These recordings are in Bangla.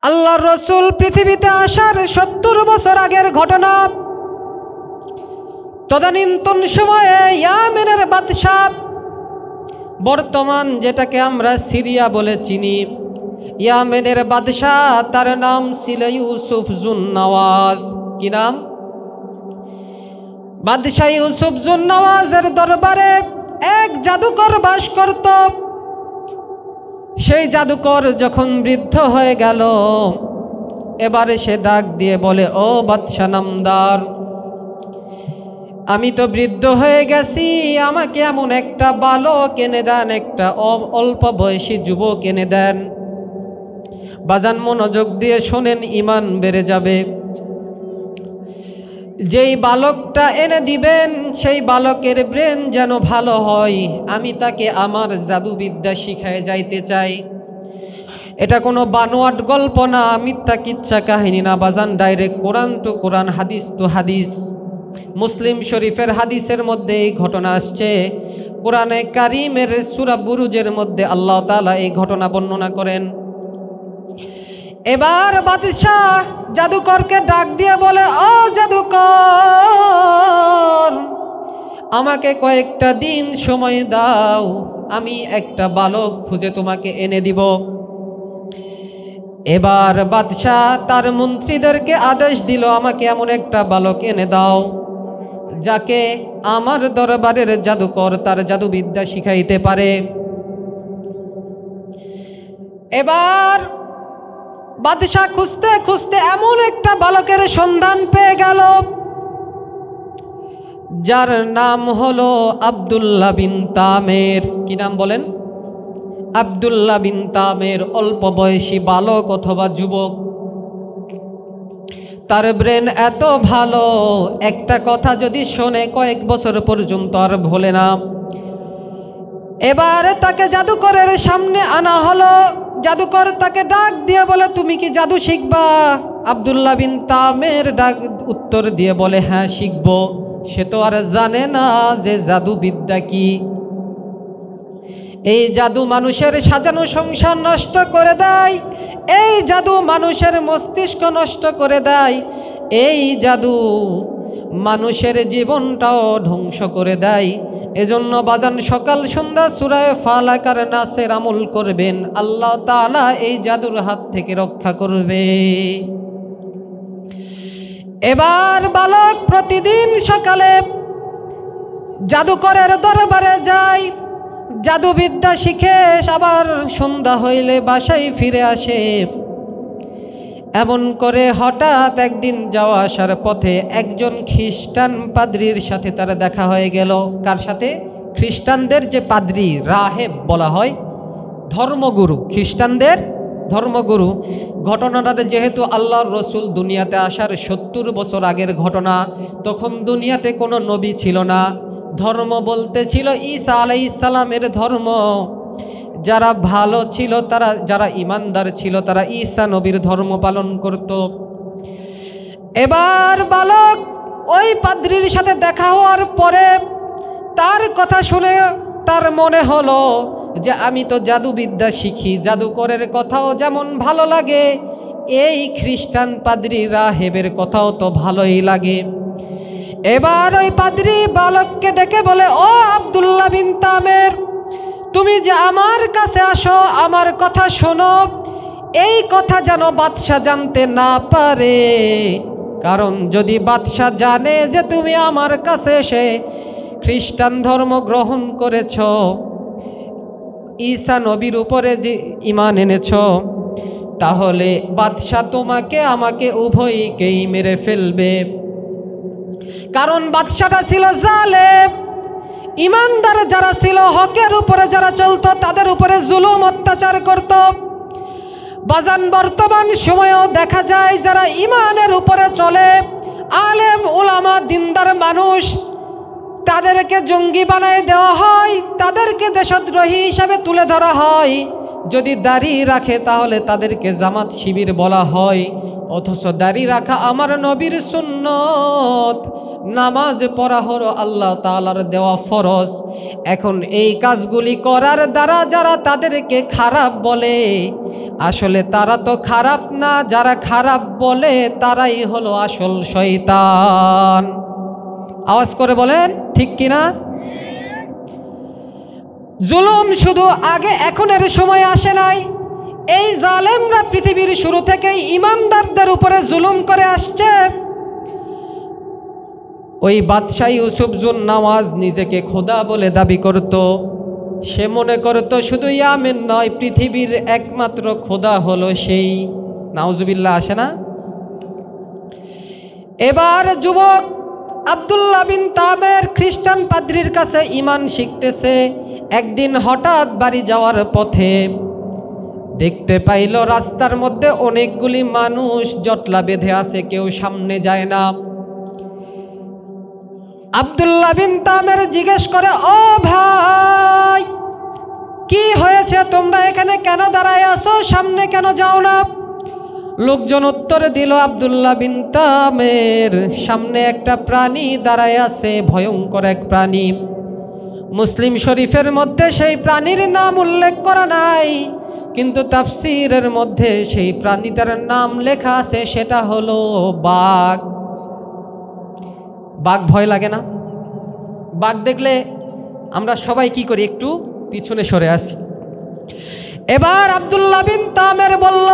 আল্লাহর রসুল পৃথিবীতে আসার 70 বছর আগের ঘটনা। তদানীন্তন সময়ে ইয়ামেনের বাদশাহ, বর্তমান যেটাকে আমরা সিরিয়া বলে চিনি, ইয়ামেনের বাদশাহ, তার নাম ছিল ইউসুফ জুন্নাওয়াজ। কি নাম? বাদশাহ ইউসুফ জুন্নাওয়াজের দরবারে এক জাদুকর বাস করত। সেই জাদুকর যখন বৃদ্ধ হয়ে গেল, এবারে সে ডাক দিয়ে বলে, ও বাদশাহ নামদার, আমি তো বৃদ্ধ হয়ে গেছি, আমাকে এমন একটা বালক এনে দেন, একটা অল্প বয়সী যুবক এনে দেন। বাজান মনোযোগ দিয়ে শোনেন, ইমান বেড়ে যাবে। যেই বালকটা এনে দিবেন সেই বালকের ব্রেন যেন ভালো হয়, আমি তাকে আমার জাদুবিদ্যা শিখায় যাইতে চাই। এটা কোনো বানোয়াট গল্প না, মিথ্যা কিচ্ছা কাহিনী না বাজান, ডাইরেক্ট কোরআন টু কোরআন, হাদিস টু হাদিস। মুসলিম শরীফের হাদিসের মধ্যে এই ঘটনা আসছে। কোরআনে কারিমের সূরা বুরুজের মধ্যে আল্লাহ তাআলা এই ঘটনা বর্ণনা করেন। এবার বাদশাহ জাদুকরকে ডাক দিয়ে বলে, ও জাদুকর, আমাকে কয়েকটা দিন সময় দাও, আমি একটা বালক খুঁজে তোমাকে এনে দিব। এবার বাদশাহ তার মন্ত্রীদেরকে আদেশ দিল, আমাকে এমন একটা বালক এনে দাও যাকে আমার দরবারের জাদুকর তার জাদুবিদ্যা শিখাইতে পারে। এবার বাদশাহ খুঁজতে খুঁজতে এমন একটা বালকের সন্ধান পেয়ে গেল, যার নাম হলো আব্দুল্লাহ বিন তামের। কি নাম বলেন? আব্দুল্লাহ বিন তামের। অল্প বয়সী বালক অথবা যুবক, তার ব্রেন এত ভালো, একটা কথা যদি শোনে কয়েক বছর পর্যন্ত আর ভোলে না। এবার তাকে জাদুকরের সামনে আনা হলো। জাদুকর তাকে ডাক দিয়ে বলে, তুমি কি জাদু শিখবা? আব্দুল্লাহ বিন তামের ডাক উত্তর দিয়ে বলে, হ্যাঁ শিখব। সে তো আর জানে না যে জাদুবিদ্যা কি। এই জাদু মানুষের সাজানো সংসার নষ্ট করে দেয়, এই জাদু মানুষের মস্তিষ্ক নষ্ট করে দেয়, এই জাদু মানুষের জীবনটাও ধ্বংস করে দেয়। এজন্য বাজান সকাল সন্ধ্যা সূরা ফালাক আর নাসের আমল করবেন, আল্লাহ তাআলা এই জাদুর হাত থেকে রক্ষা করবে। এবার বালক প্রতিদিন সকালে জাদুকরের দরবারে যায়, জাদুবিদ্যা শিখে আবার সন্ধ্যা হইলে বাসায় ফিরে আসে। এমন করে হঠাৎ একদিন যাওয়া আসার পথে একজন খ্রিস্টান পাদ্রীর সাথে তার দেখা হয়ে গেল। কার সাথে? খ্রিস্টানদের যে পাদ্রী, রাহেব বলা হয়, ধর্মগুরু, খ্রিস্টানদের ধর্মগুরু। ঘটনাটাতে যেহেতু আল্লাহর রসুল দুনিয়াতে আসার 70 বছর আগের ঘটনা, তখন দুনিয়াতে কোনো নবী ছিল না। ধর্ম বলতে ছিল ঈসা আলাইহিস সালামের ধর্ম। যারা ভালো ছিল, তারা যারা ইমানদার ছিল, তারা ঈসা নবীর ধর্ম পালন করত। এবার বালক ওই পাদ্রীর সাথে দেখা হওয়ার পরে তার কথা শুনে তার মনে হলো যে আমি তো জাদুবিদ্যা শিখি, জাদুকরের কথাও যেমন ভালো লাগে, এই খ্রিস্টান পাদ্রী রাহেবের কথাও তো ভালোই লাগে। এবার ওই পাদ্রী বালককে ডেকে বলে, ও আব্দুল্লাহ বিন তামের, তুমি যে আমার কাছে আসো, আমার কথা শোনো, এই কথা যেন বাদশাহ জানতে না পারে, কারণ যদি বাদশাহ জানে যে তুমি আমার কাছে এসে খ্রিস্টান ধর্ম গ্রহণ করেছ, ঈসা নবীর উপরে যে ঈমান এনেছ, তাহলে বাদশাহ তোমাকে আমাকে উভয়কেই মেরে ফেলবে। কারণ বাদশাটা ছিল জালেম, ইমানদার যারা ছিল, হকের উপরে যারা চলতো, তাদের উপরে জুলুম অত্যাচার করত। বাজান বর্তমান সময়েও দেখা যায় যারা ইমানের উপরে চলে, আলেম উলামা দিনদার মানুষ, তাদেরকে জঙ্গি বানায় দেওয়া হয়, তাদেরকে দেশদ্রোহী হিসাবে তুলে ধরা হয়। যদি দাড়ি রাখে তাহলে তাদেরকে জামাত শিবির বলা হয়, অথচ দাড়ি রাখা আমার নবীর সুন্নত, নামাজ পড়া হলো আল্লাহ তাআলার দেওয়া ফরজ। এখন এই কাজগুলি করার দ্বারা যারা তাদেরকে খারাপ বলে, আসলে তারা তো খারাপ না, যারা খারাপ বলে তারাই হলো আসল শয়তান। আওয়াজ করে বলেন ঠিক কিনা? জুলুম শুধু আগে এখনের সময় আসে নাই, এই জালেমরা পৃথিবীর শুরু থেকেই ইমানদারদের উপরে জুলুম করে আসছে। ওই বাদশাহ ইউসুফ জুন নওয়াজ নিজেকে খোদা বলে দাবি করত। সে মনে করত শুধু ইয়ামেন নয়, পৃথিবীর একমাত্র খোদা হলো সেই। নাউজুবিল্লাহ আসে না? এবার যুবক আব্দুল্লাহ বিন তামের খ্রিস্টান পাদ্রীর কাছে ঈমান শিখতেছে। একদিন হঠাৎ বাড়ি যাওয়ার পথে দেখতে পাইল রাস্তার মধ্যে অনেকগুলি মানুষ জটলা বেঁধে আছে, কেউ সামনে যায় না। আব্দুল্লাহ বিন তামের জিজ্ঞেস করে, ও ভাই, কি হয়েছে? তোমরা এখানে কেন দাঁড়ায় আছো? সামনে কেন যাও না? লোকজন উত্তর দিল, আব্দুল্লাহ বিন তামের, সামনে একটা প্রাণী দাঁড়ায় আছে, ভয়ঙ্কর এক প্রাণী। মুসলিম শরীফের মধ্যে সেই প্রাণীর নাম উল্লেখ করা নাই, কিন্তু তাফসীরের মধ্যে সেই প্রাণীটার নাম লেখা আছে, সেটা হলো বাঘ। বাঘ ভয় লাগে না? বাঘ দেখলে আমরা সবাই কি করি? একটু পিছনে সরে আসি। এবার আব্দুল্লাহ বিন তামের বলল,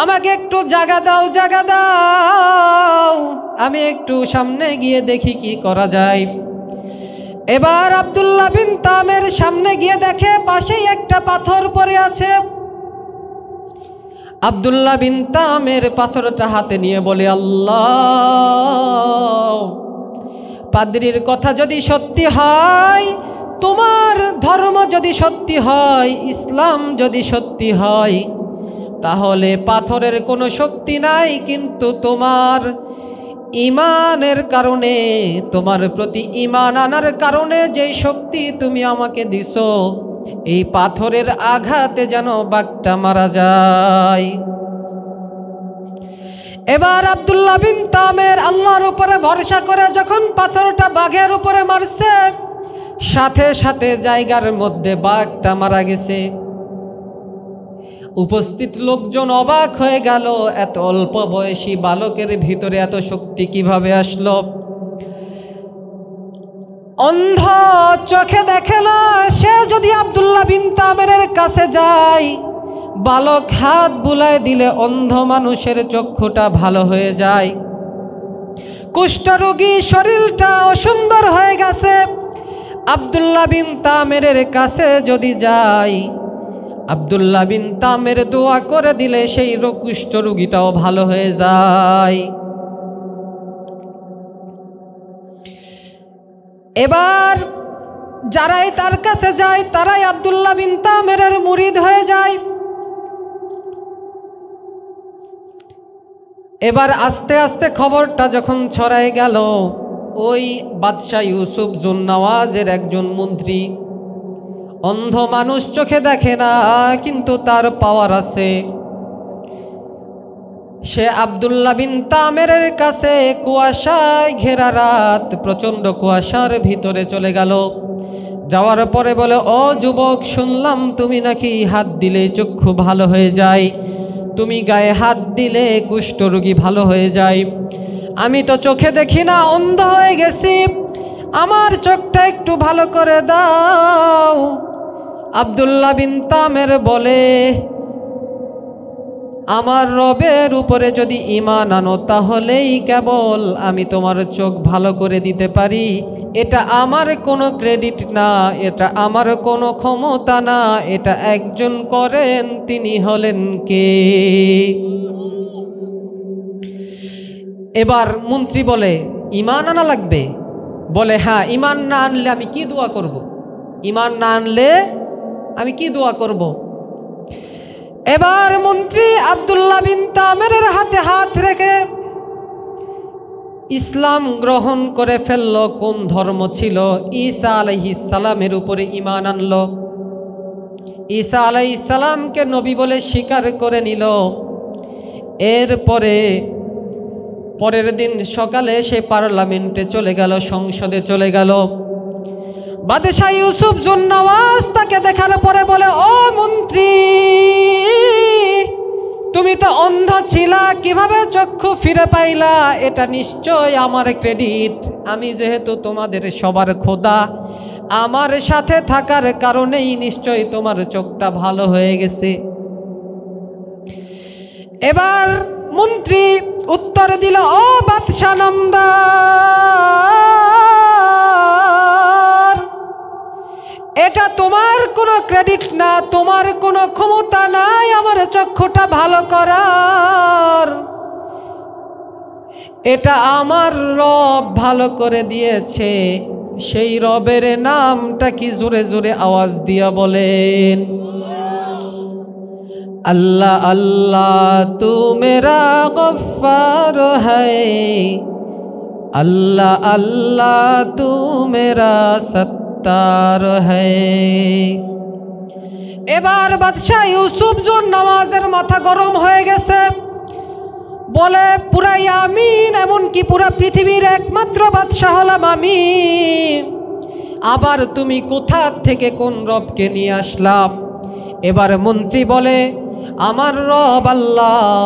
আমাকে একটু জায়গা দাও, জায়গা দাও, আমি একটু সামনে গিয়ে দেখি কি করা যায়। এবার আব্দুল্লাহ বিন তামের সামনে গিয়ে দেখে পাশেই একটা পাথর পড়ে আছে। আব্দুল্লাহ বিন তামের পাথরটা হাতে নিয়ে বলে, আল্লাহ, পাদ্রীর কথা যদি সত্যি হয়, তোমার ধর্ম যদি সত্যি হয়, ইসলাম যদি সত্যি হয়, তাহলে পাথরের কোনো শক্তি নাই, কিন্তু তোমার ঈমানের কারণে, তোমার প্রতি ঈমান আনার কারণে যেই শক্তি তুমি আমাকে দিছো, এই পাথরের আঘাতে যেন বাঘটা মারা যায়। এবার আব্দুল্লাহ বিন তামের আল্লাহর উপরে ভরসা করে যখন পাথরটা বাঘের উপরে মারছে, সাথে সাথে জায়গার মধ্যে বাঘটা মারা গেছে। উপস্থিত লোকজন অবাক হয়ে গেল, এত অল্প বয়সী বালকের ভিতরে এত শক্তি কিভাবে আসলো? অন্ধ চোখে দেখে না, সে যদি আব্দুল্লাহ বিন তামেরের কাছে যায়, বালক হাত বুলায় দিলে অন্ধ মানুষের চক্ষুটা ভালো হয়ে যায়। কুষ্ঠরোগী শরীরটা অসুন্দর হয়ে গেছে, আব্দুল্লাহ বিন তামেরের কাছে যদি যায়, আব্দুল্লাহ বিন তামের দোয়া করে দিলে সেই কুষ্ঠরোগীটাও ভালো হয়ে যায়। এবার যারাই তার কাছে যায়, তারাই আব্দুল্লাহ বিন তামেরের মুরিদ হয়ে যায়। এবার আস্তে আস্তে খবরটা যখন ছড়ায় গেল, ওই বাদশাহ ইউসুফ জুন নওয়াজের একজন মন্ত্রী, অন্ধ মানুষ, চোখে দেখে না, কিন্তু তার পাওয়ার আছে। সে আব্দুল্লাহ বিন তামেরের কাছে কুয়াশায় ঘেরা রাত, প্রচণ্ড কুয়াশার ভিতরে চলে গেল। যাওয়ার পরে বলে, ও যুবক, শুনলাম তুমি নাকি হাত দিলে চক্ষু ভালো হয়ে যায়, তুমি গায়ে হাত দিলে কুষ্ঠরোগী ভালো হয়ে যায়। আমি তো চোখে দেখি না, অন্ধ হয়ে গেছি, আমার চোখটা একটু ভালো করে দাও। আব্দুল্লাহ বিন তামের বলে, আমার রবের উপরে যদি ঈমান আনো, তাহলেই কেবল আমি তোমার চোখ ভালো করে দিতে পারি। এটা আমার কোনো ক্রেডিট না, এটা আমার কোনো ক্ষমতা না, এটা একজন করেন, তিনি হলেন কে? এবার মন্ত্রী বলে, ঈমান আনা লাগবে? বলে, হ্যাঁ, ঈমান না আনলে আমি কি দোয়া করব? ঈমান না আনলে আমি কি দোয়া করব? এবার মন্ত্রী আব্দুল্লাহ বিন তামেরের হাতে হাত রেখে ইসলাম গ্রহণ করে ফেলল। কোন ধর্ম ছিল? ঈসা আলাইহিস সালামের উপরে ঈমান আনল। ঈসা আলাইহিস সালামকে নবী বলে স্বীকার করে নিল। এরপরে পরের দিন সকালে সে পার্লামেন্টে চলে গেল, সংসদে চলে গেল। বাদশাহ ইউসুফ জুন নওয়াজ তাকে দেখার পরে বলে, ও মন্ত্রী, তুমি তো অন্ধ ছিলা, কিভাবে চক্ষু ফিরে পাইলা? এটা নিশ্চয় আমার ক্রেডিট। আমি যেহেতু তোমাদের সবার খোদা, আমার সাথে থাকার কারণেই নিশ্চয় তোমার চোখটা ভালো হয়ে গেছে। এবার মন্ত্রী উত্তর দিল, ও বাদশাহ নামদার, এটা তোমার কোনো ক্রেডিট না, তোমার কোনো ক্ষমতা নাই আমার চক্ষুটা ভালো করার। এটা আমার রব ভালো করে দিয়েছে। সেই রবের নামটা কি? জোরে জোরে আওয়াজ দিয়া বলেন। अल्लाह अल्लाह तू मेरा गफ्फार है, अल्लाह अल्लाह तू मेरा सत्तार है। এবার বাদশাহ ইউসুফ জুন নওয়াজের মাথা গরম হয়ে গেছে, বলে পুরাই আমিন, এমনকি পুরা পৃথিবীর একমাত্র বাদশাহ হলাম আমি। আবার তুমি কোথা থেকে কোন রবকে নিয়ে আসলাম? এবার মন্ত্রী বলে, আমার রব আল্লাহ,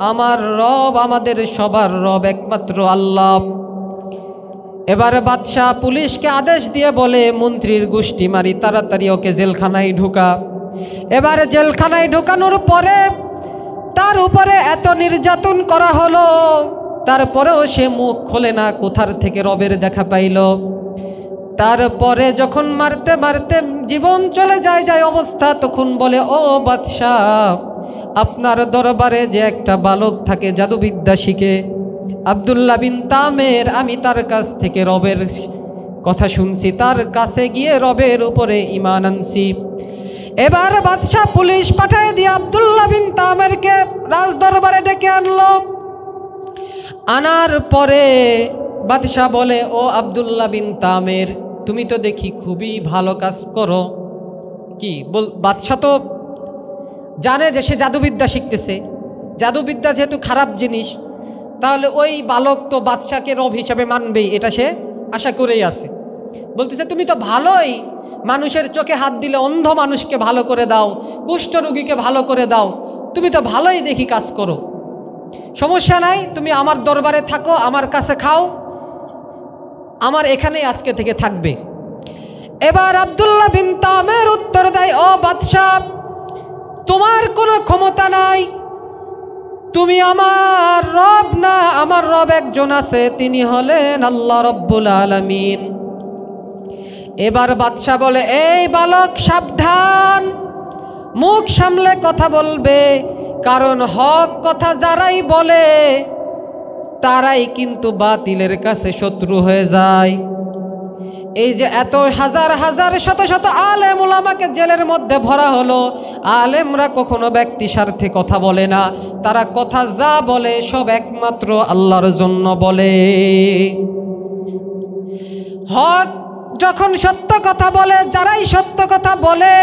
আমার রব আমাদের সবার রব একমাত্র আল্লাহ। এবার বাদশাহ পুলিশকে আদেশ দিয়ে বলে, মন্ত্রীর গোষ্ঠী মারি, তাড়াতাড়ি ওকে জেলখানায় ঢুকা। এবার জেলখানায় ঢুকানোর পরে তার উপরে এত নির্যাতন করা হলো, তারপরেও সে মুখ খোলে না কোথার থেকে রবের দেখা পাইল। তারপরে যখন মারতে মারতে জীবন চলে যায় অবস্থা, তখন বলে, ও বাদশাহ, আপনার দরবারে যে একটা বালক থাকে জাদুবিদ্যা শিখে, আব্দুল্লাহ বিন তামের, আমি তার কাছ থেকে রবের কথা শুনছি, তার কাছে গিয়ে রবের উপরে ঈমান আনছি। এবার বাদশাহ পুলিশ পাঠায় দিয়ে আব্দুল্লাহ বিন তামেরকে রাজ দরবারে ডেকে আনলো। আনার পরে বাদশাহ বলে, ও আব্দুল্লাহ বিন তামের, তুমি তো দেখি খুবই ভালো কাজ করো। কি বল? বাদশাহ তো জানে যে সে জাদুবিদ্যা শিখতেছে, জাদুবিদ্যা যেহেতু খারাপ জিনিস, তাহলে ওই বালক তো বাদশাকে রব হিসাবে মানবেই, এটা সে আশা করেই আছে। বলতেছে, তুমি তো ভালোই, মানুষের চোখে হাত দিলে অন্ধ মানুষকে ভালো করে দাও, কুষ্ঠরোগীকে ভালো করে দাও, তুমি তো ভালোই দেখি কাজ করো। সমস্যা নাই, তুমি আমার দরবারে থাকো, আমার কাছে খাও, আমার এখানেই আজকে থেকে থাকবে। এবার আব্দুল্লাহ বিন তামের উত্তর দেয়, ও বাদশাহ, তোমার কোনো ক্ষমতা নাই, তুমি আমার রব না, আমার রব একজন আছে, তিনি হলেন আল্লাহ রব্বুল আলামিন। এবার বাদশাহ বলে, এই বালক সাবধান, মুখ সামলে কথা বলবে, কারণ হক কথা যারাই বলে তারাই কিন্তু বাতিলের কাছে শত্রু হয়ে যায়। এই যে এত হাজার হাজার শত শত আলেম উলামাকে জেলের মধ্যে ভরা হলো, আলেমরা কখনো ব্যক্তি স্বার্থে কথা বলে না, তারা কথা যা বলে সব একমাত্র আল্লাহর জন্য বলে। হক যখন সত্য কথা বলে, যারাই সত্য কথা বলে,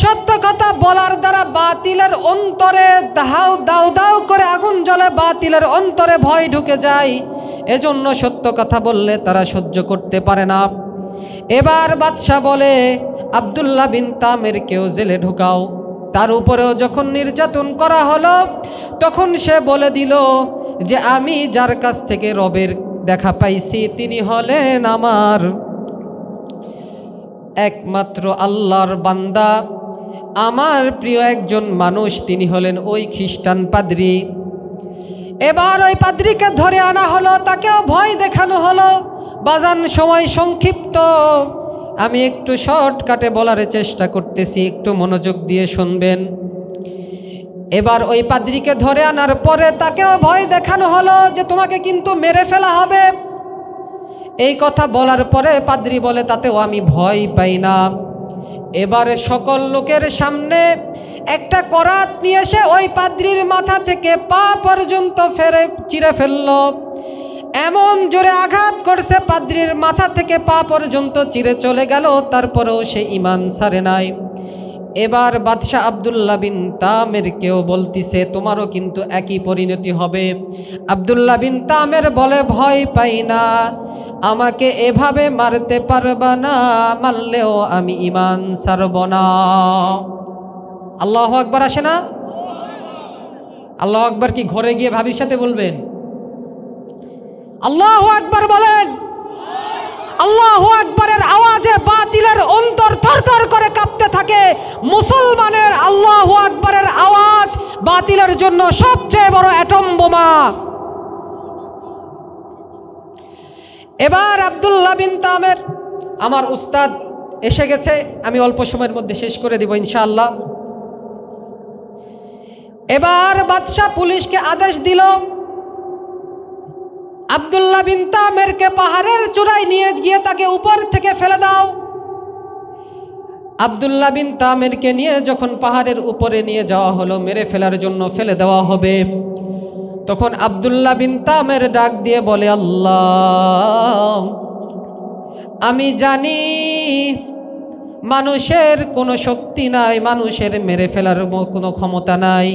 সত্য কথা বলার দ্বারা বাতিলের অন্তরে দাউ দাউ দাউ করে আগুন জ্বলে, বাতিলের অন্তরে ভয় ঢুকে যায়, এজন্য সত্য কথা বললে তারা সহ্য করতে পারে না। এবার বাদশাহ বলে, আব্দুল্লাহ বিন তামেরকেও জেলে ঢুকাও। তার উপরেও যখন নির্যাতন করা হলো, তখন সে বলে দিল যে আমি যার কাছ থেকে রবের দেখা পাইছি তিনি হলেন আমার একমাত্র আল্লাহর বান্দা, আমার প্রিয় একজন মানুষ, তিনি হলেন ওই খ্রিস্টান পাদ্রী। এবার ওই পাদ্রীকে ধরে আনা হলো, তাকেও ভয় দেখানো হলো। বাজান সময় সংক্ষিপ্ত, আমি একটু শর্টকাটে বলার চেষ্টা করতেছি, একটু মনোযোগ দিয়ে শুনবেন। এবার ওই পাদ্রীকে ধরে আনার পরে তাকেও ভয় দেখানো হলো যে তোমাকে কিন্তু মেরে ফেলা হবে। এই কথা বলার পরে পাদ্রী বলে, তাতেও আমি ভয় পাই না। এবারে সকল লোকের সামনে একটা করাত নিয়ে এসে ওই পাদ্রীর মাথা থেকে পা পর্যন্ত চিরে ফেলল। এমন জোরে আঘাত করছে, পাদ্রীর মাথা থেকে পা পর্যন্ত চিরে চলে গেল, তারপরেও সে ঈমান ছাড়ে নাই। এবার বাদশাহ আব্দুল্লাহ বিন তামেরকেও বলতিছে তোমারও কিন্তু একই পরিণতি হবে। আব্দুল্লাহ বিন তামের বলে ভয় পাই না, আমাকে এভাবে মারতে পারবা না, মারলেও আমি ঈমান ছাড়ব না। আল্লাহু আকবার আসে না? আল্লাহু আকবার কি ঘরে গিয়ে ভাবির সাথে বলবেন? আল্লাহু আকবার বলেন। আল্লাহু আকবারের আওয়াজে বাতিলের অন্তর থরথর করে কাঁপতে থাকে। মুসলমানের আল্লাহু আকবারের আওয়াজ বাতিলের জন্য সবচেয়ে বড় অ্যাটম বোমা। এবার আব্দুল্লাহ বিন তামের, আমার উস্তাদ এসে গেছে, আমি অল্প সময়ের মধ্যে শেষ করে দিব ইনশাআল্লাহ। এবার বাদশাহ পুলিশকে আদেশ দিল আব্দুল্লাহ বিন তামেরকে পাহাড়ের চূড়ায় নিয়ে গিয়ে তাকে উপর থেকে ফেলে দাও। আব্দুল্লাহ বিন তামেরকে নিয়ে যখন পাহাড়ের উপরে নিয়ে যাওয়া হলো, মেরে ফেলার জন্য ফেলে দেওয়া হবে, তখন আব্দুল্লাহ বিন তামের ডাক দিয়ে বলে আল্লাহ, আমি জানি মানুষের কোনো শক্তি নাই, মানুষের মেরে ফেলার কোনো ক্ষমতা নাই।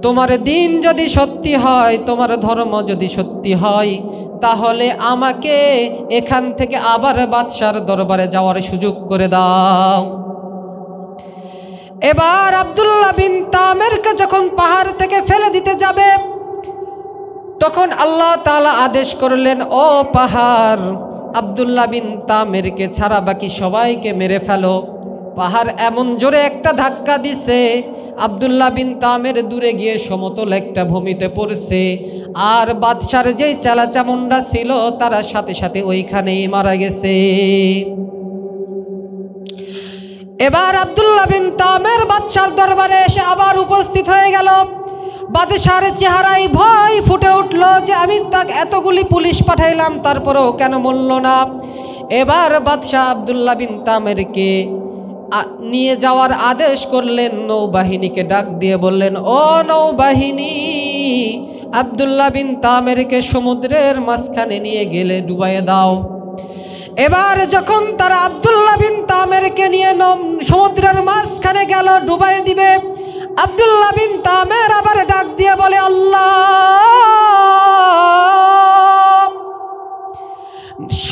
তোমার দিন যদি সত্যি হয়, তোমার ধর্ম যদি সত্যি হয়, তাহলে আমাকে এখান থেকে আবার বাদশার দরবারে যাওয়ার সুযোগ করে দাও। এবার আব্দুল্লাহ বিন তামেরকে যখন পাহাড় থেকে ফেলে দিতে যাবে, তখন আল্লাহ তাআলা আদেশ করলেন, ও পাহাড়, আব্দুল্লাহ বিন তামেরকে ছাড়া বাকি সবাইকে মেরে ফেলো। পাহাড় এমন জোরে একটা ধাক্কা দিছে, আব্দুল্লাহ বিন তামের দূরে গিয়ে সমতল একটা ভূমিতে পড়ছে, আর বাদশার যেই চালাচামুন্ডা ছিল তারা সাথে সাথে ওইখানেই মারা গেছে। এবার আব্দুল্লাহ বিন তামের বাদশার দরবারে এসে আবার উপস্থিত হয়ে গেল। বাদশার চেহারায় ভয় ফুটে উঠল যে আমি তাকে এতগুলি পুলিশ পাঠাইলাম, তারপরেও কেন মরল না। এবার বাদশাহ আব্দুল্লাহ বিন তামেরকে নিয়ে যাওয়ার আদেশ করলেন। নৌবাহিনীকে ডাক দিয়ে বললেন, ও নৌবাহিনী, আব্দুল্লাহ বিন তামেরকে সমুদ্রের মাঝখানে নিয়ে গেলে ডুবাইয়ে দাও। এবার যখন তারা আব্দুল্লাহ বিন তামেরকে নিয়ে সমুদ্রের মাঝখানে গেল ডুবাইয়ে দিবে, আব্দুল্লাহ বিন তামের আবার ডাক দিয়ে বলে আল্লাহ,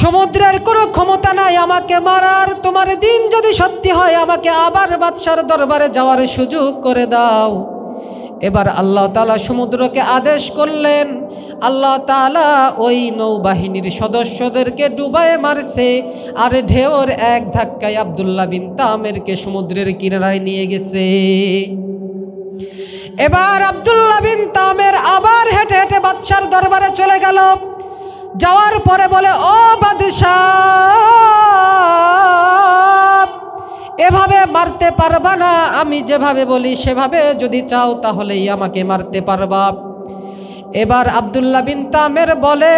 সমুদ্রের কোনো ক্ষমতা নাই আমাকে মারার, তোমার দিন যদি সত্যি হয় আমাকে আবার বাদশার দরবারে যাওয়ার সুযোগ করে দাও। এবার আল্লাহ তাআলা সমুদ্রকে আদেশ করলেন, আল্লাহ তাআলা ওই নৌবাহিনীর সদস্যদেরকে ডুবায়ে মারছে, আর ঢেউর এক ধাক্কায় আব্দুল্লাহ বিন তামেরকে সমুদ্রের কিনারায় নিয়ে গেছে। এবার আব্দুল্লাহ বিন তামের আবার হেঁটে হেঁটে বাদশার দরবারে চলে গেল। যাওয়ার পরে বলে, ও বাদশাহ, এভাবে মারতে পারবা না, আমি যেভাবে বলি সেভাবে যদি চাও তাহলেই আমাকে মারতে পারবা। এবার আব্দুল্লাহ বিন তামের বলে,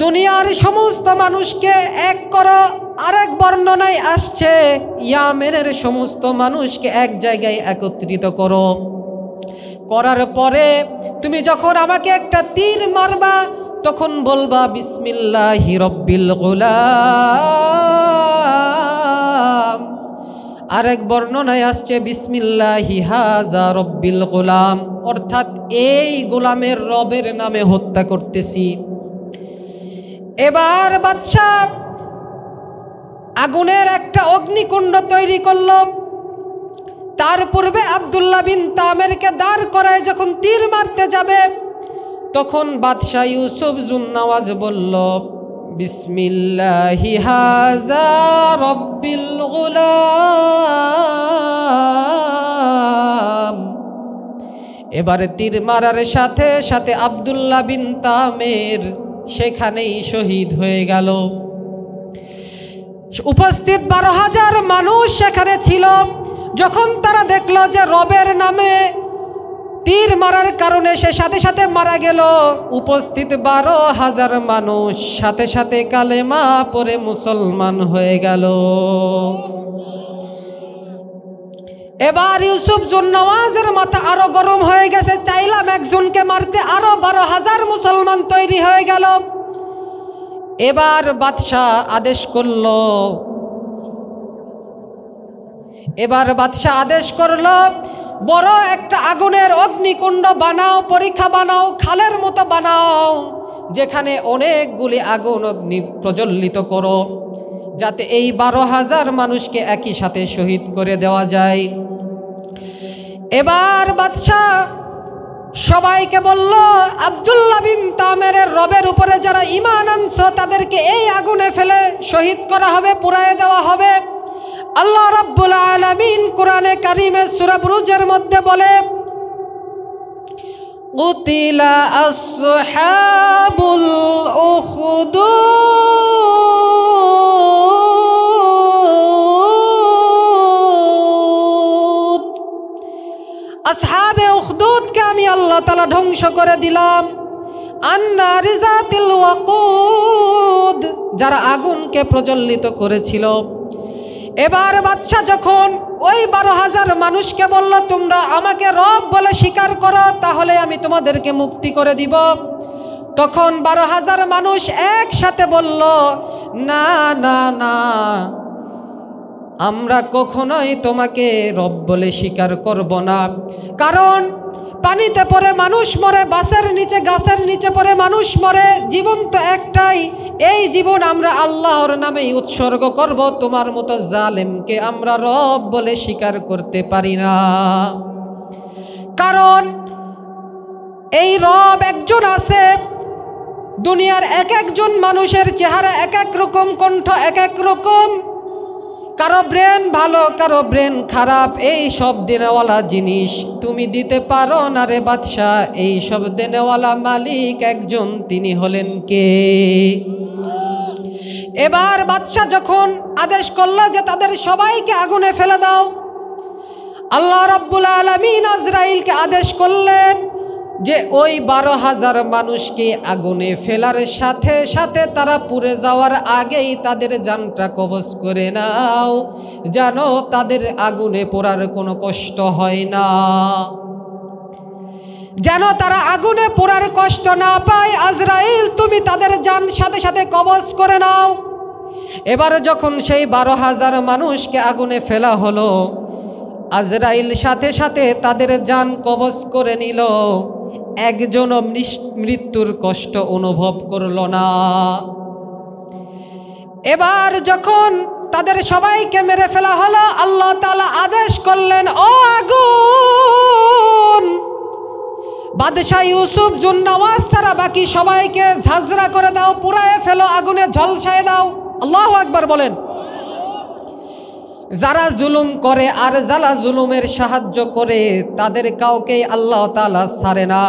দুনিয়ার সমস্ত মানুষকে এক করো। আরেক বর্ণনায় আসছে, ইয়ামেনের সমস্ত মানুষকে এক জায়গায় একত্রিত করো। করার পরে তুমি যখন আমাকে একটা তীর মারবা, তখন বলবা বিসমিল্লাহি রব্বিল গুলাম। আরেক বর্ণনায় আসছে বিসমিল্লাহি হাযা রব্বিল গুলাম, অর্থাৎ এই গোলামের রবের নামে হত্যা করতেছি। এবার বাদশাহ আগুনের একটা অগ্নিকুণ্ড তৈরি করল। তার পূর্বে আব্দুল্লাহ বিন তামেরকে দাঁড় করায় যখন তীর মারতে যাবে, তখন বাদশাহ ইউসুফ জুন্নাওয়াজ বলল বিসমিল্লাহি হাযা রব্বিল গুলাম। এবারে তীর মারার সাথে সাথে আব্দুল্লাহ বিন তামের সেখানেই শহীদ হয়ে গেল। উপস্থিত 12,000 মানুষ সেখানে ছিল। যখন তারা দেখলো যে রবের নামে তীর মারার কারণে সে সাথে সাথে মারা গেল, উপস্থিত 12,000 মানুষ সাথে সাথে কালেমা পড়ে মুসলমান হয়ে গেল। এবার ইউসুফ জুন্নাওয়াজের মাথা আরো গরম হয়ে গেছে, চাইলাম একজনকে মারতে, আরো 12,000 মুসলমান তৈরি হয়ে গেল। এবার বাদশাহ আদেশ করল, এবার বাদশাহ আদেশ করলো, বড় একটা আগুনের অগ্নিকুণ্ড বানাও, পরীক্ষা বানাও, খালের মতো বানাও, যেখানে অনেকগুলি আগুন অগ্নি প্রজ্বলিত করো, যাতে এই 12,000 মানুষকে একই সাথে শহীদ করে দেওয়া যায়। এবার বাদশাহ সবাইকে বলল, আব্দুল্লাহ বিন তামেরের রবের উপরে যারা ঈমান আনছো তাদেরকে এই আগুনে ফেলে শহীদ করা হবে, পুড়ায় দেওয়া হবে। আল্লাহ রাব্বুল আলামিন কোরআনে কারিমে সূরা বুরুজের মধ্যে বলে, কুতিলা আসহাবুল উখদুদ, আসহাবে উখদুদকে আমি আল্লাহ তাআলা ধ্বংস করে দিলাম। আন্নারি যাতিল ওয়াকুদ, যারা আগুনকে প্রজ্বলিত করেছিল। এবার বাদশাহ যখন ওই 12,000 মানুষকে বলল, তোমরা আমাকে রব বলে স্বীকার করো, তাহলে আমি তোমাদেরকে মুক্তি করে দিব, তখন 12,000 মানুষ একসাথে বলল, না না না, আমরা কখনোই তোমাকে রব বলে স্বীকার করব না। কারণ পানিতে পড়ে মানুষ মরে, বাসের নিচে গাছের নিচে পড়ে মানুষ মরে, জীবন তো একটাই, এই জীবন আমরা আল্লাহর নামেই উৎসর্গ করব, তোমার মতো জালেমকে আমরা রব বলে স্বীকার করতে পারি না। কারণ এই রব একজন আছে, দুনিয়ার এক একজন মানুষের চেহারা এক এক রকম, কণ্ঠ এক এক রকম, কারো ব্রেন ভালো, কারো ব্রেন খারাপ, এই সব দেনেওয়ালা জিনিস তুমি দিতে পারো না রে বাদশাহ। এই সব দেনেওয়ালা মালিক একজন, তিনি হলেন কে? এবার বাদশাহ যখন আদেশ করলো যে তাদের সবাইকে আগুনে ফেলে দাও, আল্লাহ রাব্বুল আলামিন আজরাইলকে আদেশ করলেন যে ওই 12,000 মানুষকে আগুনে ফেলার সাথে সাথে তারা পুড়ে যাওয়ার আগেই তাদের জানটা কবজ করে নাও, যেন তাদের আগুনে পোড়ার কোনো কষ্ট হয় না, যেন তারা আগুনে পোড়ার কষ্ট না পায়। আজরাইল, তুমি তাদের জান সাথে সাথে কবজ করে নাও। এবার যখন সেই 12,000 মানুষকে আগুনে ফেলা হলো, আজরাইল সাথে সাথে তাদের জান কবজ করে নিল, একজনও মৃত্যুর কষ্ট অনুভব করল না। এবার যখন তাদের সবাইকে মেরে ফেলা হলো, আল্লাহ তাআলা আদেশ করলেন, ও আগুন, বাদশাহ ইউসুফ জুন্নাওয়াজ ছাড়া বাকি সবাইকে ঝাঁঝরা করে দাও, পুড়ায় ফেলো, আগুনে ঝলসায় দাও। আল্লাহু আকবার বলেন। যারা জুলুম করে আর যারা জুলুমের সাহায্য করে তাদের কাউকেই আল্লাহ তাআলা ছাড়ে না।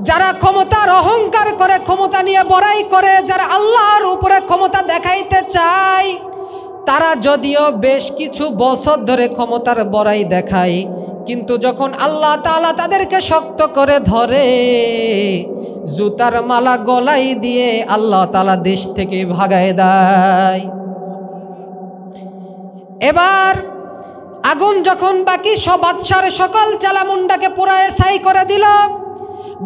যারা ক্ষমতার অহংকার করে, ক্ষমতা নিয়ে বড়াই করে, যারা আল্লাহর উপরে ক্ষমতা দেখাইতে চায়, তারা যদিও বেশ কিছু বছর ধরে ক্ষমতার বড়াই দেখায়, কিন্তু যখন আল্লাহ তাআলা তাদেরকে শক্ত করে ধরে, জুতার মালা গলায় দিয়ে আল্লাহ তাআলা দেশ থেকে ভাগায় দেয়। এবার আগুন যখন বাকি সব বাদশার সকল চালামুন্ডাকে পুরায় ছাই করে দিল,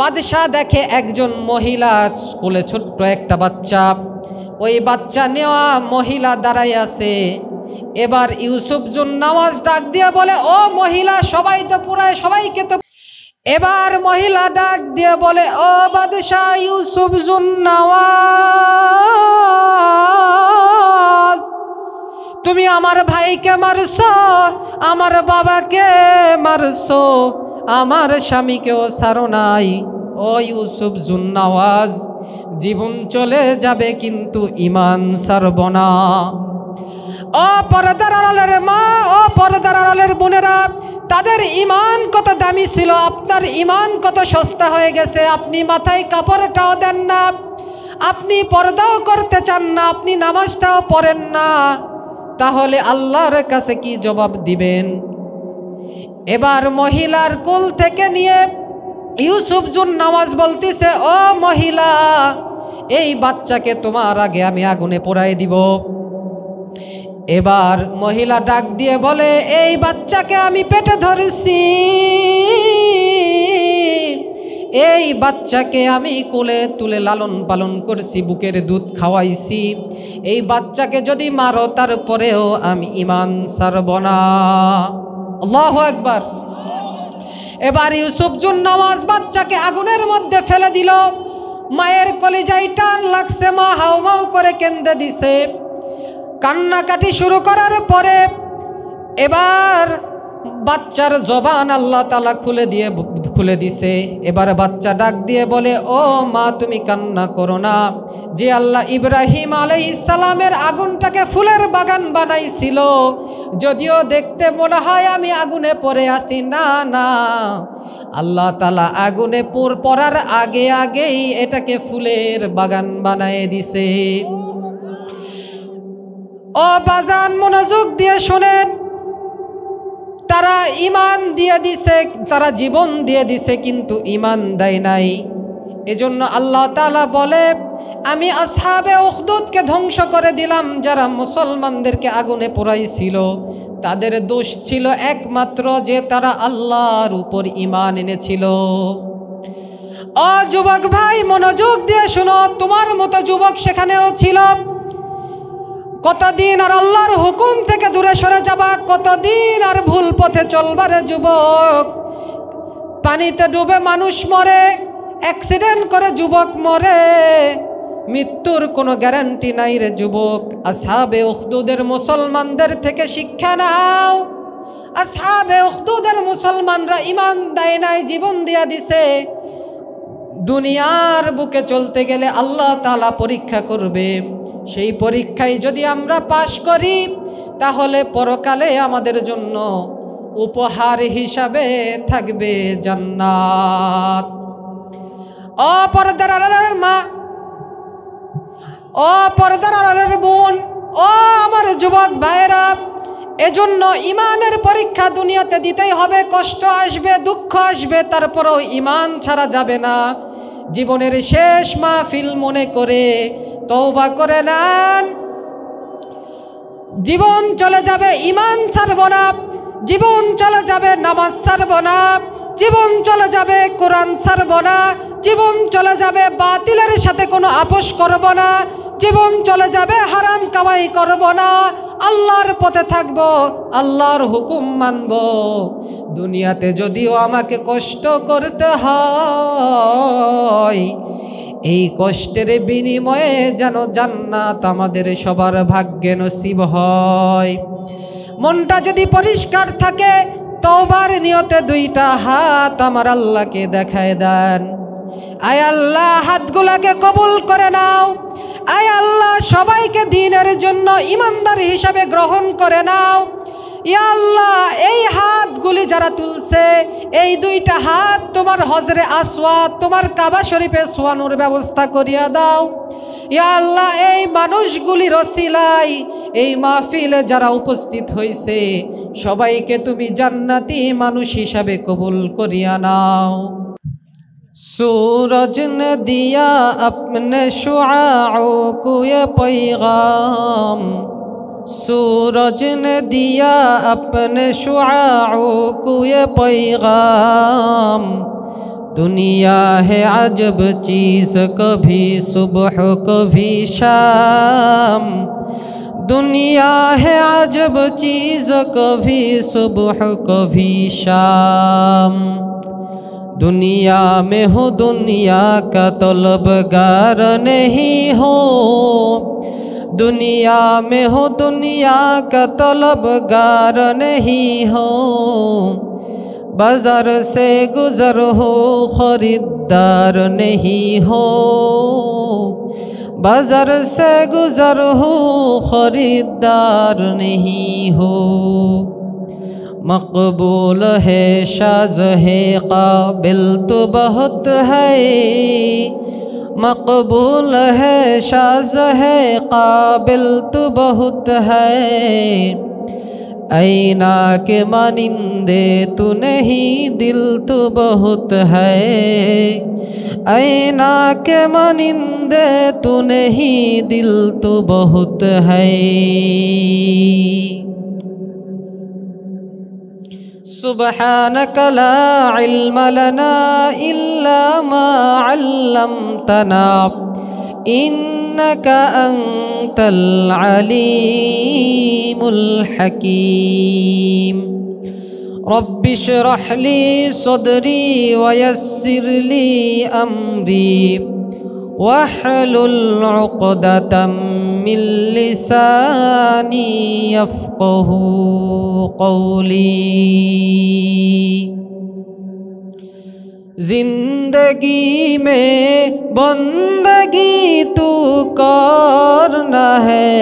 বাদশাহ দেখে একজন মহিলা কোলে ছোট্ট একটা বাচ্চা, ওই বাচ্চা নেওয়া মহিলা দাঁড়াই আছে। এবার ইউসুফ জুন্নাওয়াজ ডাক দিয়ে বলে, ও মহিলা, সবাই তো পুরায়, সবাইকে তো। এবার মহিলা ডাক দিয়ে বলে, ও বাদশাহ ইউসুফ জুন্নাওয়াজ, তুমি আমার ভাইকে মারছো, আমার বাবাকে মারছো, আমার স্বামীকেও ছাড়ো নাই। ও ইউসুফ জুন্নাওয়াজ, জীবন চলে যাবে কিন্তু ঈমান ছাড়ব না। ও পর্দার আড়ালের মা, ও পর্দার আড়ালের বোনেরা, তাদের ঈমান কত দামি ছিল, আপনার ঈমান কত সস্তা হয়ে গেছে। আপনি মাথায় কাপড়টাও দেন না, আপনি পর্দাও করতে চান না, আপনি নামাজটাও পড়েন না, তাহলে আল্লাহর কাছে কি জবাব দিবেন? এবার মহিলার কোল থেকে নিয়ে ইউসুফ জুন্নাওয়াজ বলতেছে, ও মহিলা, এই বাচ্চাকে তোমার আগে আমি আগুনে পোড়াই দিব। এবার মহিলা ডাক দিয়ে বলে, এই বাচ্চাকে আমি পেটে ধরেছি, এই বাচ্চাকে আমি কোলে তুলে লালন পালন করছি, বুকের দুধ খাওয়াইছি, এই বাচ্চাকে যদি মারো তারপরেও আমি ঈমান ছাড়ব না। আল্লাহু আকবার। এবার ইউসুফ জুন্নাওয়াজ বাচ্চাকে আগুনের মধ্যে ফেলে দিল। মায়ের কলিজায় টান লাগছে, মা হাউমাউ করে কেঁদে দিছে। কান্নাকাটি শুরু করার পরে এবার বাচ্চার জবান আল্লাহ তাআলা খুলে দিছে। এবার বাচ্চা ডাক দিয়ে বলে, ও মা তুমি কান্না করো না, যে আল্লাহ ইব্রাহিম আলাইহিস সালামের আগুনটাকে ফুলের বাগান বানাইছিল, যদিও দেখতে মনে হয় আমি আগুনে পড়ে আছি, না না, আল্লাহ তাআলা আগুনে পড়ার আগেই এটাকে ফুলের বাগান বানায় দিছে। ও বাজান মনোযোগ দিয়ে শোনেন, তারা ঈমান দিয়ে দিছে, তারা জীবন দিয়ে দিছে, কিন্তু ঈমান দেয় নাই। এজন্য আল্লাহ তাআলা বলে, আমি আসহাবে উখদুদকে ধ্বংস করে দিলাম। যারা মুসলমানদেরকে আগুনে পোড়াইছিল তাদের দোষ ছিল একমাত্র যে তারা আল্লাহর উপর ঈমান এনেছিল। ও যুবক ভাই মনোযোগ দিয়ে শোনো, তোমার মতো যুবক সেখানেও ছিল। কতদিন আর আল্লাহর হুকুম থেকে দূরে সরে যাবা, কতদিন আর ভুল পথে চলবারে যুবক। পানিতে ডুবে মানুষ মরে, অ্যাক্সিডেন্ট করে যুবক মরে, মৃত্যুর কোনো গ্যারান্টি নাই রে যুবক। আসহাবে উখদুদের মুসলমানদের থেকে শিক্ষা নাও। আসহাবে উখদুদের মুসলমানরা ঈমান দেয় নাই, জীবন দিয়া দিছে। দুনিয়ার বুকে চলতে গেলে আল্লাহ তাআলা পরীক্ষা করবে, সেই পরীক্ষায় যদি আমরা পাশ করি তাহলে পরকালে আমাদের জন্য উপহার হিসাবে থাকবে জান্নাত। ও পর্দার আড়ালের মা, ও পর্দার আড়ালের বোন, ও আমার যুবক ভাইয়েরা, এজন্য ঈমানের পরীক্ষা দুনিয়াতে দিতেই হবে। কষ্ট আসবে, দুঃখ আসবে, তারপরেও ঈমান ছাড়া যাবে না। জীবনের শেষ মাহফিল মনে করে তওবা করে নেন। জীবন চলে যাবে, ঈমান ছাড়ব না। জীবন চলে যাবে, নামাজ ছাড়ব না। জীবন চলে যাবে, কোরআন ছাড়ব না। জীবন চলে যাবে, বাতিলের সাথে কোনো আপোষ করব না। জীবন চলে যাবে, হারাম কামাই করব না। আল্লাহর পথে থাকব, আল্লাহর হুকুম মানব। দুনিয়াতে যদিও আমাকে কষ্ট করতে হয়, এই কষ্টের বিনিময়ে যেন জান্নাত আমাদের সবার ভাগ্যে নসিব হয়। মনটা যদি পরিষ্কার থাকে, তওবার নিয়তে দুইটা হাত আমার আল্লাহকে দেখায় দেন। আয় আল্লাহ, হাতগুলাকে কবুল করে নাও। আয় আল্লাহ, সবাইকে দ্বীনের জন্য ঈমানদার হিসাবে গ্রহণ করে নাও। ইয়া আল্লাহ, এই হাতগুলি যারা তুলছে, এই দুইটা হাত তোমার হজরে আসওয়াদ, তোমার কাবা শরীফে সোয়ানোর ব্যবস্থা করিয়া দাও। ইয়া আল্লাহ, এই মানুষগুলির ওসিলায় এই মাহফিলে যারা উপস্থিত হয়েছে সবাইকে তুমি জান্নাতি মানুষ হিসাবে কবুল করিয়া নাও। सूरज ने दिया अपने शुआओं को ये पैगाम, सूरज ने दिया अपने शुआओं को ये पैगाम। दुनिया है अजब चीज़, कभी सुबह कभी शाम। दुनिया है अजब चीज़, कभी सुबह कभी शाम। दुनिया में हो दुनिया का तलबगार नहीं हो, दुनिया में हो दुनिया का तलबगार नहीं हो। बाजार से गुजर हो खरीदार नहीं हो, बाजार से गुजर हो खरीदार नहीं हो। मकबूल है शाज़ है काबिल तो बहुत है, मकबूल है शाज़ है काबिल तो बहुत है। ऐना के मानिंदे तू नहीं दिल तो बहुत है, ऐना के मानिंदे तू नहीं दिल तो बहुत है। सुब्हानक ला इल्म लना इल्ला إلا ما علمتنا إنك أنت العليم الحكيم رب اشرح لي صدري ويسر لي أمري واحلل عقدة من لساني يفقه قولي जिंदगी में बंदगी तू करना है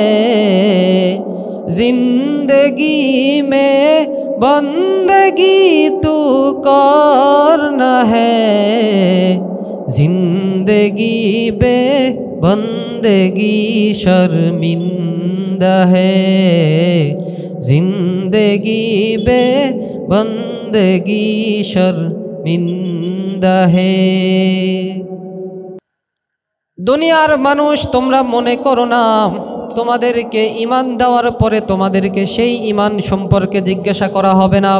जिंदगी में बंदगी तू करना है जिंदगी बे बंदगी शर्मिंदा है जिंदगी बे बंदगी शर्मिंदा है দুনিয়ার মানুষ তোমরা মনে করো না তোমাদেরকে ঈমান দেওয়ার পরে তোমাদেরকে সেই ঈমান সম্পর্কে জিজ্ঞাসা করা হবে না।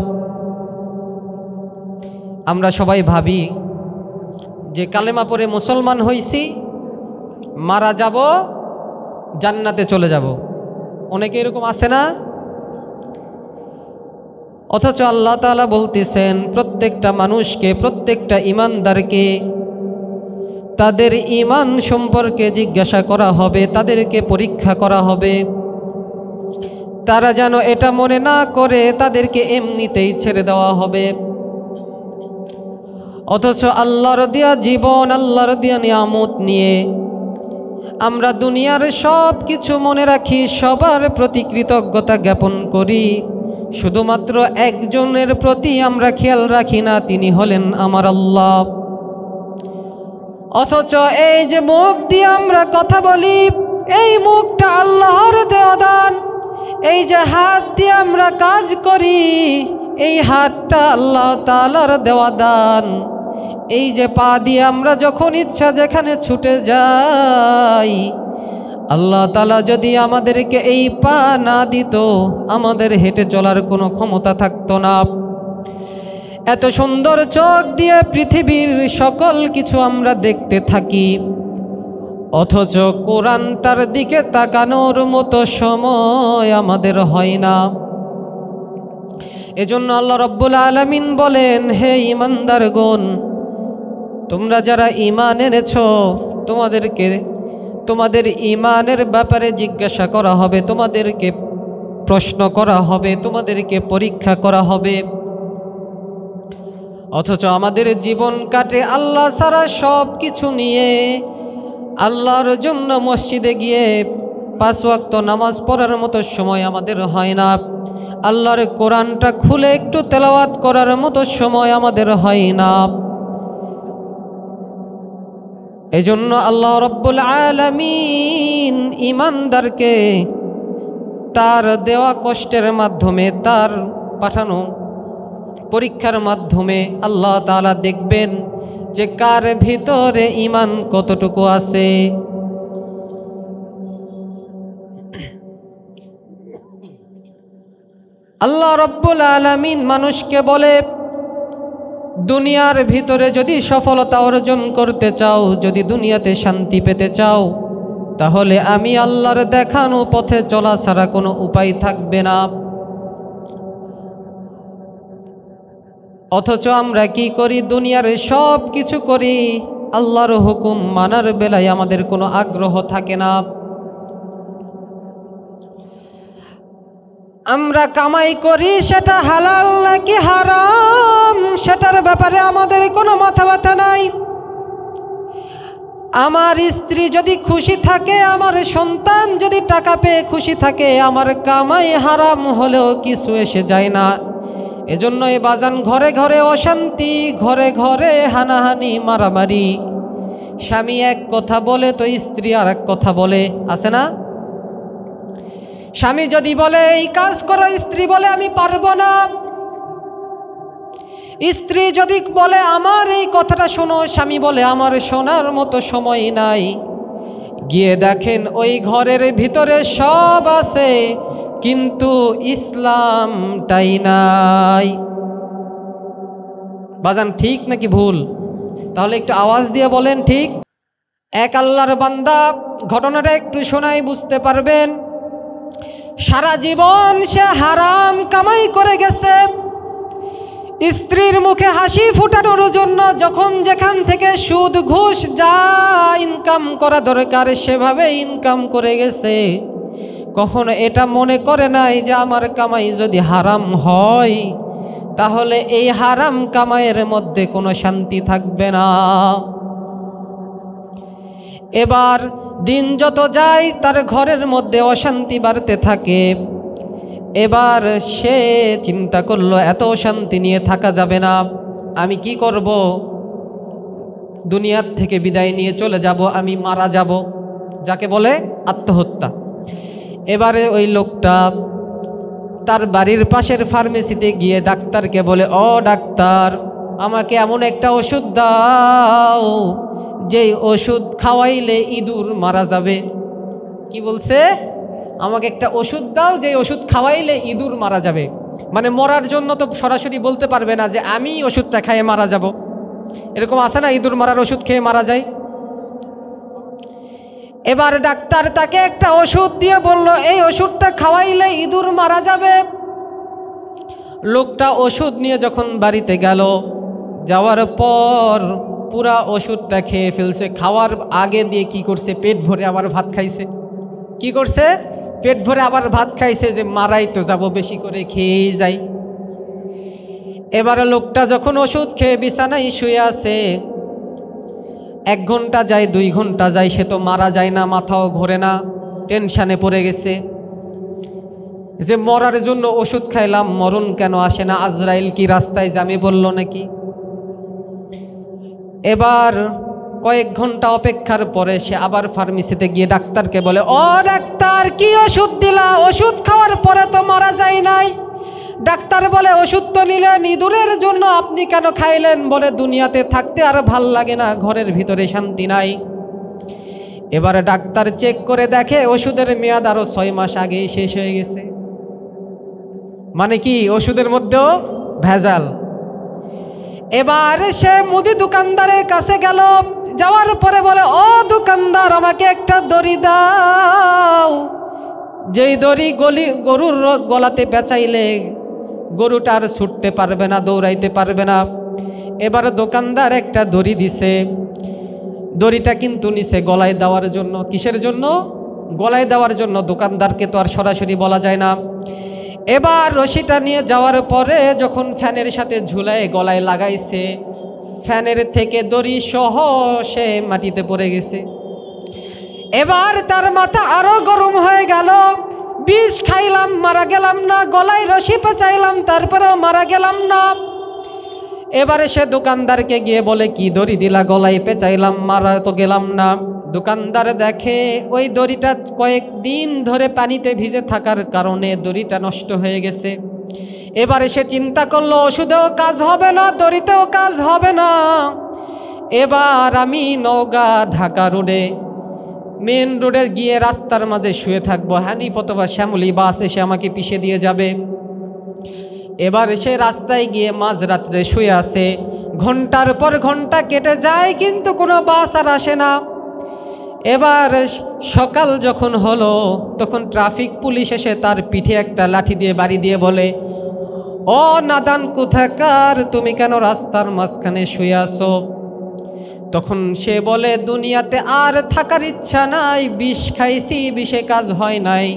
আমরা সবাই ভাবি যে কালেমা পড়ে মুসলমান হইছি, মারা যাব, জান্নাতে চলে যাব। অনেকে এরকম আছে না? অথচ আল্লাহ তাআলা বলতেছেন প্রত্যেকটা মানুষকে, প্রত্যেকটা ঈমানদারকে তাদের ঈমান সম্পর্কে জিজ্ঞাসা করা হবে, তাদেরকে পরীক্ষা করা হবে। তারা যেন এটা মনে না করে তাদেরকে এমনিতেই ছেড়ে দেওয়া হবে। অথচ আল্লাহর দেয়া জীবন, আল্লাহর দেয়া নিয়ামত নিয়ে আমরা দুনিয়ার সব কিছু মনে রাখি, সবার প্রতি কৃতজ্ঞতা জ্ঞাপন করি, শুধুমাত্র একজনের প্রতি আমরা খেয়াল রাখি না, তিনি হলেন আমার আল্লাহ। অথচ এই যে মুখ দিয়ে আমরা কথা বলি, এই মুখটা আল্লাহর দেওয়া দান। এই যে হাত দিয়ে আমরা কাজ করি, এই হাতটা আল্লাহ তাআলার দেওয়া দান। এই যে পা দিয়ে আমরা যখন ইচ্ছা যেখানে ছুটে যাই, আল্লাহ তাআলা যদি আমাদেরকে এই পা না দিত, আমাদের হেঁটে চলার কোনো ক্ষমতা থাকতো না। এত সুন্দর চোখ দিয়ে পৃথিবীর সকল কিছু আমরা দেখতে থাকি, অথচ কোরআনটার দিকে তাকানোর মতো সময় আমাদের হয় না। এজন্য আল্লাহ রাব্বুল আলামিন বলেন, হে ঈমানদারগণ, তোমরা যারা ঈমান এনেছো, তোমাদের ঈমানের ব্যাপারে জিজ্ঞাসা করা হবে, তোমাদেরকে প্রশ্ন করা হবে, তোমাদেরকে পরীক্ষা করা হবে। অথচ আমাদের জীবন কাটে আল্লাহ ছাড়া সব কিছু নিয়ে। আল্লাহর জন্য মসজিদে গিয়ে 5 ওয়াক্ত নামাজ পড়ার মতো সময় আমাদের হয় না। আল্লাহর কোরআনটা খুলে একটু তেলাওয়াত করার মতো সময় আমাদের হয় না। এজন্য আল্লাহ রাব্বুল আলামিন ঈমানদারকে তার দেওয়া কষ্টের মাধ্যমে, তার পাঠানো পরীক্ষার মাধ্যমে আল্লাহ তাআলা দেখবেন যে কার ভিতরে ঈমান কতটুকু আছে। আল্লাহ রাব্বুল আলামিন মানুষকে বলে, দুনিয়ার ভিতরে যদি সফলতা অর্জন করতে চাও, যদি দুনিয়াতে শান্তি পেতে চাও, তাহলে আমি আল্লাহর দেখানো পথে চলা ছাড়া কোনো উপায় থাকবে না। অথচ আমরা কি করি? দুনিয়ার সব কিছু করি, আল্লাহর হুকুম মানার বেলায় আমাদের কোনো আগ্রহ থাকে না। আমরা কামাই করি, সেটা হালাল নাকি হারাম সেটার ব্যাপারে আমাদের কোনো মাথা ব্যথা নাই। আমার স্ত্রী যদি খুশি থাকে, আমার সন্তান যদি টাকা পেয়ে খুশি থাকে, আমার কামাই হারাম হলেও কিছু এসে যায় না। এজন্য এই বাজান ঘরে ঘরে অশান্তি, ঘরে ঘরে হানাহানি, মারামারি। স্বামী এক কথা বলে তো স্ত্রী আর এক কথা বলে, আছে না? স্বামী যদি বলে এই কাজ করো, স্ত্রী বলে আমি পারবো না। স্ত্রী যদি বলে আমার এই কথাটা শোনো, স্বামী বলে আমার শোনার মতো সময় নাই। গিয়ে দেখেন ওই ঘরের ভিতরে সব আছে, কিন্তু ইসলামটাই নাই। বাজান ঠিক নাকি ভুল? তাহলে একটু আওয়াজ দিয়ে বলেন ঠিক। এক আল্লাহর বান্দা, ঘটনাটা একটু শোনাই বুঝতে পারবেন। সারা জীবন সে হারাম কামাই করে গেছে, স্ত্রীর মুখে হাসি ফোটানোর জন্য যখন যেখান থেকে সুদ ঘুষ যা ইনকাম করা দরকার সেভাবে ইনকাম করে গেছে। কখনো এটা মনে করে নাই যে আমার কামাই যদি হারাম হয় তাহলে এই হারাম কামাইয়ের মধ্যে কোনো শান্তি থাকবে না। এবার দিন যত যায় তার ঘরের মধ্যে অশান্তি বাড়তে থাকে। এবার সে চিন্তা করলো এত শান্তি নিয়ে থাকা যাবে না, আমি কি করব, দুনিয়ার থেকে বিদায় নিয়ে চলে যাব, আমি মারা যাব, যাকে বলে আত্মহত্যা। এবারে ওই লোকটা তার বাড়ির পাশের ফার্মেসিতে গিয়ে ডাক্তারকে বলে, ও ডাক্তার, আমাকে এমন একটা ওষুধ দাও যেই ওষুধ খাওয়াইলে ইঁদুর মারা যাবে। কি বলছে? আমাকে একটা ওষুধ দাও যেই ওষুধ খাওয়াইলে ইঁদুর মারা যাবে। মানে মরার জন্য তো সরাসরি বলতে পারবে না যে আমি ওষুধটা খেয়ে মারা যাব। এরকম আছে না, ইঁদুর মারার ওষুধ খেয়ে মারা যায়। এবার ডাক্তার তাকে একটা ওষুধ দিয়ে বলল, এই ওষুধটা খাওয়াইলে ইঁদুর মারা যাবে। লোকটা ওষুধ নিয়ে যখন বাড়িতে গেল, যাওয়ার পর পুরা ওষুধটা খেয়ে ফেলছে। খাওয়ার আগে দিয়ে কি করছে, পেট ভরে আবার ভাত খাইছে। কি করছে? পেট ভরে আবার ভাত খাইছে, যে মারাই তো যাব, বেশি করে খেয়েই যাই। এবারে লোকটা যখন ওষুধ খেয়ে বিছানায় শুয়ে আছে, 1 ঘন্টা যায়, 2 ঘন্টা যায়, সে তো মারা যায় না, মাথাও ঘোরে না, টেনশানে পড়ে গেছে যে মরার জন্য ওষুধ খাইলাম, মরণ কেন আসে না, আজরাইল কি রাস্তায় জামে বলল নাকি। এবার কয়েক ঘন্টা অপেক্ষার পরে সে আবার ফার্মেসিতে গিয়ে ডাক্তারকে বলে, ও ডাক্তার, কি ওষুধ দিলা? ওষুধ খাওয়ার পরে তো মারা যায় নাই। ডাক্তার বলে, ওষুধ তো নিলেন ইঁদুরের জন্য, আপনি কেন খাইলেন? বলে, দুনিয়াতে থাকতে আর ভাল লাগে না, ঘরের ভিতরে শান্তি নাই। এবারে ডাক্তার চেক করে দেখে ওষুধের মেয়াদ আরো 6 মাস আগেই শেষ হয়ে গেছে। মানে কি, ওষুধের মধ্যেও ভেজাল। এবার সে মুদি দোকানদারের কাছে গেল, যাওয়ার পরে বলে, ও দোকানদার, আমাকে একটা দড়ি দাও, যেই দড়ি গরুর গলাতে পেঁচাইলে গরুটা আর ছুটতে পারবে না, দৌড়াইতে পারবে না। এবার দোকানদার একটা দড়ি দিছে। দড়িটা কিন্তু নিছে গলায় দেওয়ার জন্য। কিসের জন্য? গলায় দেওয়ার জন্য। দোকানদারকে তো আর সরাসরি বলা যায় না। এবার রশিটা নিয়ে যাওয়ার পরে যখন ফ্যানের সাথে ঝুলায় গলায় লাগাইছে, ফ্যানের থেকে দড়ি সহ সে মাটিতে পড়ে গেছে। এবার তার মাথা আরো গরম হয়ে গেল, বিষ খাইলাম মারা গেলাম না, গলায় রশি পেঁচাইলাম তারপরেও মারা গেলাম না। এবারে সে দোকানদারকে গিয়ে বলে, কি দড়ি দিলা? গলায় পেঁচাইলাম, মারা তো গেলাম না। দোকানদার দেখে ওই দড়িটা কয়েকদিন ধরে পানিতে ভিজে থাকার কারণে দড়িটা নষ্ট হয়ে গেছে। এবারে সে চিন্তা করলো, ওষুধেও কাজ হবে না, দড়িতেও কাজ হবে না। এবার আমি নওগাঁ ঢাকা রোডে, মেন রোডে গিয়ে রাস্তার মাঝে শুয়ে থাকবো, হানিফ অথবা শ্যামলী বাস এসে আমাকে পিষে দিয়ে যাবে। এবার সে রাস্তায় গিয়ে মাঝরাত্রে শুয়ে আসে। ঘন্টার পর ঘন্টা কেটে যায়, কিন্তু কোনো বাস আর আসে না। এবার সকাল যখন হলো, তখন ট্রাফিক পুলিশ এসে তার পিঠে একটা লাঠি দিয়ে বাড়ি দিয়ে বলে, ও নাদান কোথাকার, তুমি কেন রাস্তার মাঝখানে শুয়ে আসো? তখন সে বলে, দুনিয়াতে আর থাকার ইচ্ছা নাই, বিষ খাইছি, বিষে কাজ হয় নাই,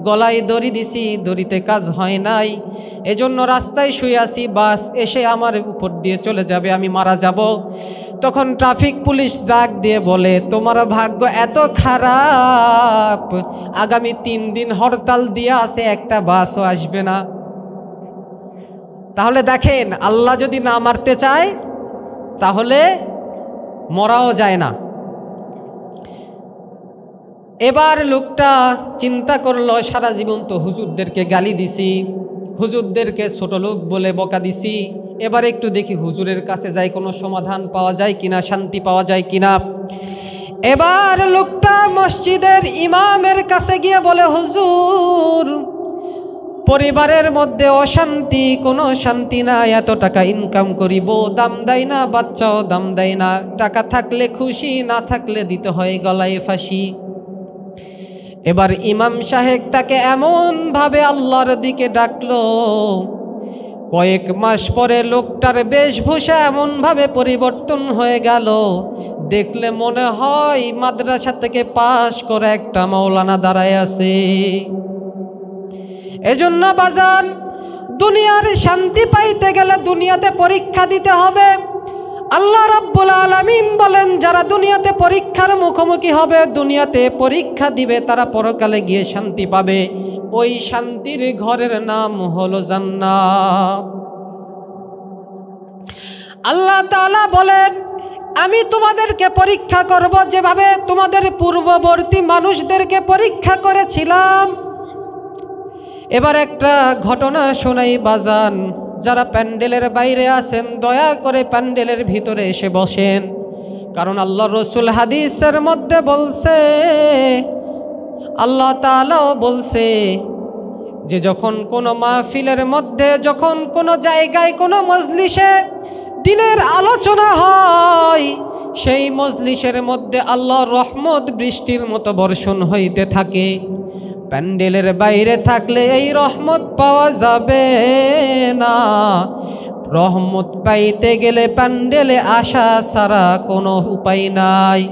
গলায় দড়ি দিছি, দড়িতে কাজ হয় নাই, এজন্য রাস্তায় শুয়ে আছি, বাস এসে আমার উপর দিয়ে চলে যাবে, আমি মারা যাব। তখন ট্রাফিক পুলিশ ডাক দিয়ে বলে, তোমার ভাগ্য এত খারাপ, আগামী 3 দিন হরতাল দিয়ে আছে, একটা বাসও আসবে না। তাহলে দেখেন, আল্লাহ যদি না মারতে চায় তাহলে মরাও যায় না। এবার লোকটা চিন্তা করলো, সারা জীবন তো হুজুরদেরকে গালি দিছি, হুজুরদেরকে ছোট লোক বলে বকা দিছি, এবার একটু দেখি হুজুরের কাছে যাই, কোনো সমাধান পাওয়া যায় কিনা, শান্তি পাওয়া যায় কিনা। এবার লোকটা মসজিদের ইমামের কাছে গিয়ে বলে, হুজুর, পরিবারের মধ্যে অশান্তি, কোনো শান্তি নাই। এত টাকা ইনকাম করি, বউ দাম দেয় না, বাচ্চাও দাম দেয় না। টাকা থাকলে খুশি, না থাকলে দিতে হয় গলায় ফাঁসি। এবার ইমাম সাহেব তাকে এমনভাবে আল্লাহর দিকে ডাকলো, কয়েক মাস পরে লোকটার বেশভূষা এমনভাবে পরিবর্তন হয়ে গেল, দেখলে মনে হয় মাদ্রাসা থেকে পাশ করে একটা মাওলানা দাঁড়ায় আছে। এজন্য বাজান, দুনিয়ার শান্তি পাইতে গেলে দুনিয়াতে পরীক্ষা দিতে হবে। আল্লাহ রাব্বুল আলামিন বলেন, যারা দুনিয়াতে পরীক্ষার মুখোমুখি হবে, দুনিয়াতে পরীক্ষা দিবে, তারা পরকালে গিয়ে শান্তি পাবে। ওই শান্তির ঘরের নাম হলো জান্নাত। আল্লাহ তাআলা বলেন, আমি তোমাদেরকে পরীক্ষা করব যেভাবে তোমাদের পূর্ববর্তী মানুষদেরকে পরীক্ষা করেছিলাম। এবার একটা ঘটনা শোনাই বাজান। যারা প্যান্ডেলের বাইরে আছেন, দয়া করে প্যান্ডেলের ভিতরে এসে বসেন, কারণ আল্লাহ রসুল হাদিসের মধ্যে বলছে, আল্লাহ তাআলাও বলছে যে যখন কোনো মাহফিলের মধ্যে, যখন কোনো জায়গায়, কোনো মজলিসে দিনের আলোচনা হয়, সেই মজলিসের মধ্যে আল্লাহর রহমত বৃষ্টির মতো বর্ষণ হইতে থাকে। প্যান্ডেলের বাইরে থাকলে এই রহমত পাওয়া যাবে না। রহমত পাইতে গেলে প্যান্ডেলে আসা ছাড়া কোনো উপায় নাই।